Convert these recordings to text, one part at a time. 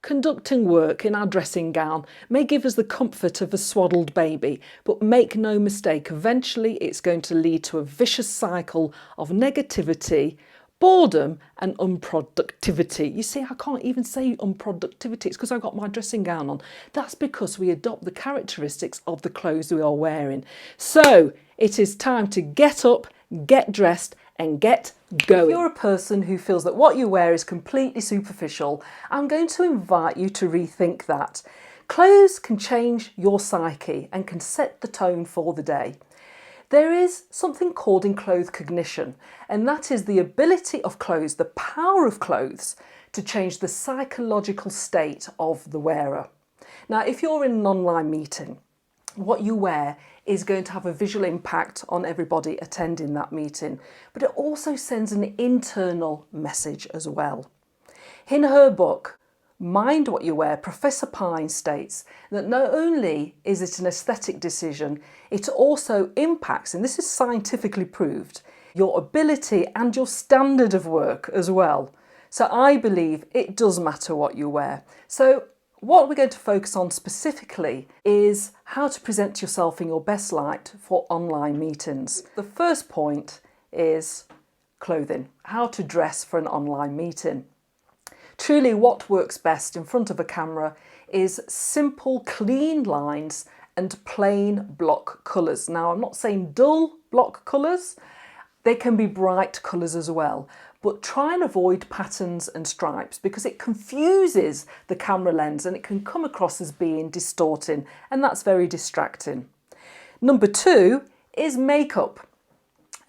Conducting work in our dressing gown may give us the comfort of a swaddled baby, but make no mistake, eventually it's going to lead to a vicious cycle of negativity, boredom and unproductivity. You see, I can't even say unproductivity, it's because I've got my dressing gown on. That's because we adopt the characteristics of the clothes we are wearing. So it is time to get up, get dressed and get going. If you're a person who feels that what you wear is completely superficial, I'm going to invite you to rethink that. Clothes can change your psyche and can set the tone for the day. There is something called enclothed cognition, and that is the ability of clothes, the power of clothes, to change the psychological state of the wearer. Now, if you're in an online meeting, what you wear is going to have a visual impact on everybody attending that meeting, but it also sends an internal message as well. In her book, Mind What You Wear, Professor Pine states that not only is it an aesthetic decision, it also impacts, and this is scientifically proved, your ability and your standard of work as well. So I believe it does matter what you wear. So what we're going to focus on specifically is how to present yourself in your best light for online meetings. The first point is clothing, how to dress for an online meeting. Truly, what works best in front of a camera is simple, clean lines and plain block colours. Now, I'm not saying dull block colours, they can be bright colours as well. But try and avoid patterns and stripes because it confuses the camera lens and it can come across as being distorting, and that's very distracting. Number two is makeup.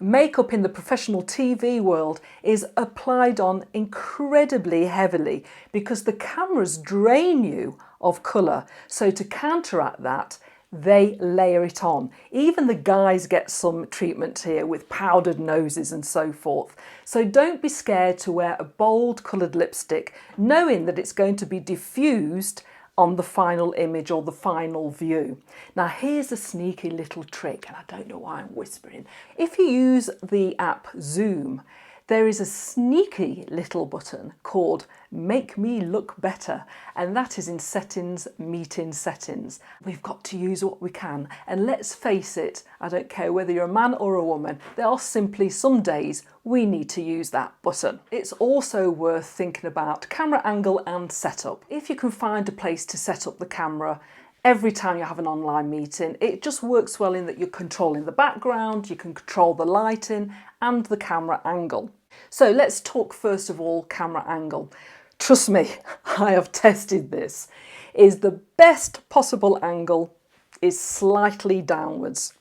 Makeup in the professional TV world is applied on incredibly heavily because the cameras drain you of colour. So to counteract that, they layer it on. Even the guys get some treatment here with powdered noses and so forth. So don't be scared to wear a bold coloured lipstick, knowing that it's going to be diffused on the final image or the final view. Now here's a sneaky little trick, and I don't know why I'm whispering. If you use the app Zoom, there is a sneaky little button called Make Me Look Better, and that is in settings, meeting settings. We've got to use what we can, and let's face it, I don't care whether you're a man or a woman, there are simply some days we need to use that button. It's also worth thinking about camera angle and setup. If you can find a place to set up the camera every time you have an online meeting, it just works well in that you're controlling the background, you can control the lighting and the camera angle. So let's talk first of all camera angle. Trust me, I have tested this. Is the best possible angle is slightly downwards.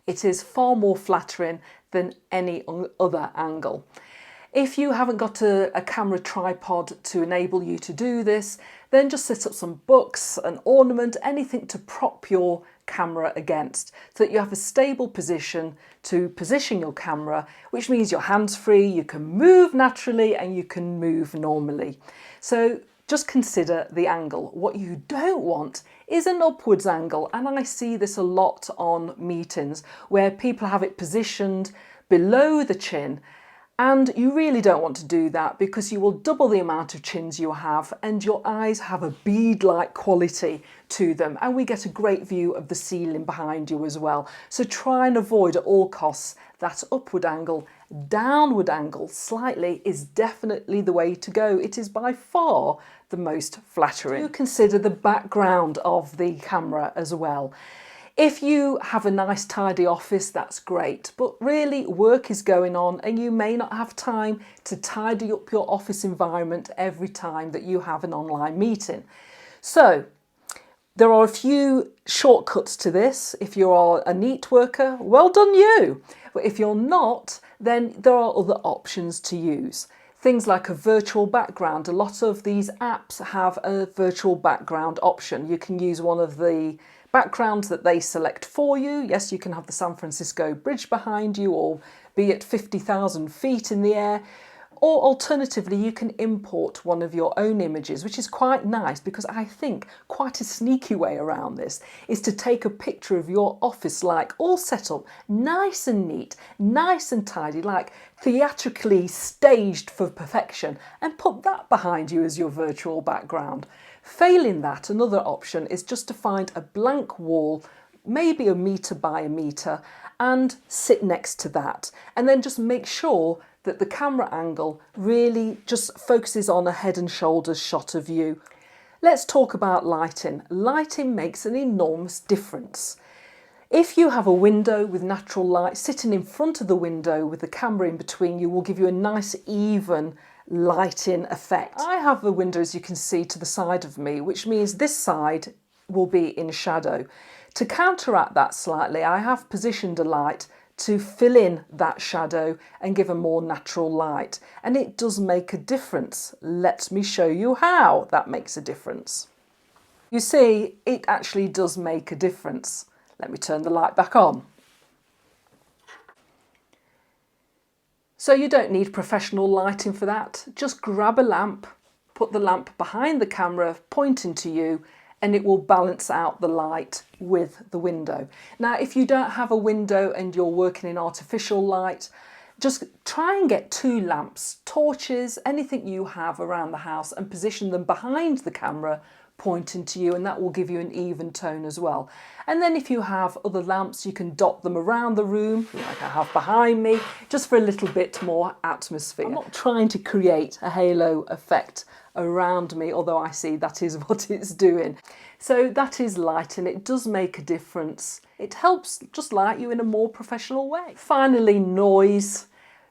It is far more flattering than any other angle. If you haven't got a camera tripod to enable you to do this, then just set up some books, an ornament, anything to prop your camera against so that you have a stable position to position your camera, which means your hands free, you can move naturally and you can move normally. So just consider the angle. What you don't want is an upwards angle, and I see this a lot on meetings where people have it positioned below the chin. And you really don't want to do that because you will double the amount of chins you have and your eyes have a bead-like quality to them, and we get a great view of the ceiling behind you as well. So try and avoid at all costs that upward angle. Downward angle slightly is definitely the way to go. It is by far the most flattering. Do consider the background of the camera as well. If you have a nice tidy office, that's great, but really work is going on and you may not have time to tidy up your office environment every time that you have an online meeting. So there are a few shortcuts to this. If you are a neat worker, well done you. But if you're not, then there are other options to use. Things like a virtual background. A lot of these apps have a virtual background option. You can use one of the backgrounds that they select for you. Yes, you can have the San Francisco Bridge behind you or be at 50,000 feet in the air. Or alternatively, you can import one of your own images, which is quite nice, because I think quite a sneaky way around this is to take a picture of your office, like all set up, nice and neat, nice and tidy, like theatrically staged for perfection, and put that behind you as your virtual background. Failing that, another option is just to find a blank wall, maybe 1 metre by 1 metre, and sit next to that. And then just make sure that the camera angle really just focuses on a head and shoulders shot of you. Let's talk about lighting. Lighting makes an enormous difference. If you have a window with natural light, sitting in front of the window with the camera in between you will give you a nice even lighting effect. I have a window, as you can see, to the side of me, which means this side will be in shadow. To counteract that slightly, I have positioned a light to fill in that shadow and give a more natural light. And it does make a difference. Let me show you how that makes a difference. You see, it actually does make a difference. Let me turn the light back on. So you don't need professional lighting for that. Just grab a lamp, put the lamp behind the camera pointing to you, and it will balance out the light with the window. Now, if you don't have a window and you're working in artificial light, just try and get 2 lamps, torches, anything you have around the house, and position them behind the camera pointing to you, and that will give you an even tone as well. And then if you have other lamps, you can dot them around the room, like I have behind me, just for a little bit more atmosphere. I'm not trying to create a halo effect around me, although I see that is what it's doing. So that is lighting. It does make a difference. It helps just light you in a more professional way. Finally, noise.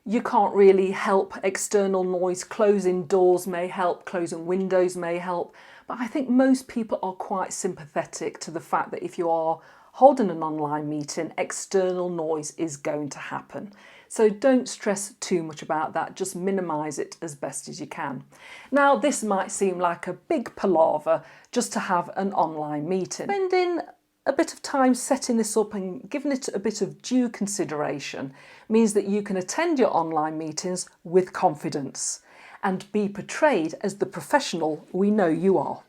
You can't really help external noise. Closing doors may help, closing windows may help, but I think most people are quite sympathetic to the fact that if you are holding an online meeting, external noise is going to happen. So don't stress too much about that, just minimise it as best as you can. Now, this might seem like a big palaver just to have an online meeting. Spending a bit of time setting this up and giving it a bit of due consideration means that you can attend your online meetings with confidence and be portrayed as the professional we know you are.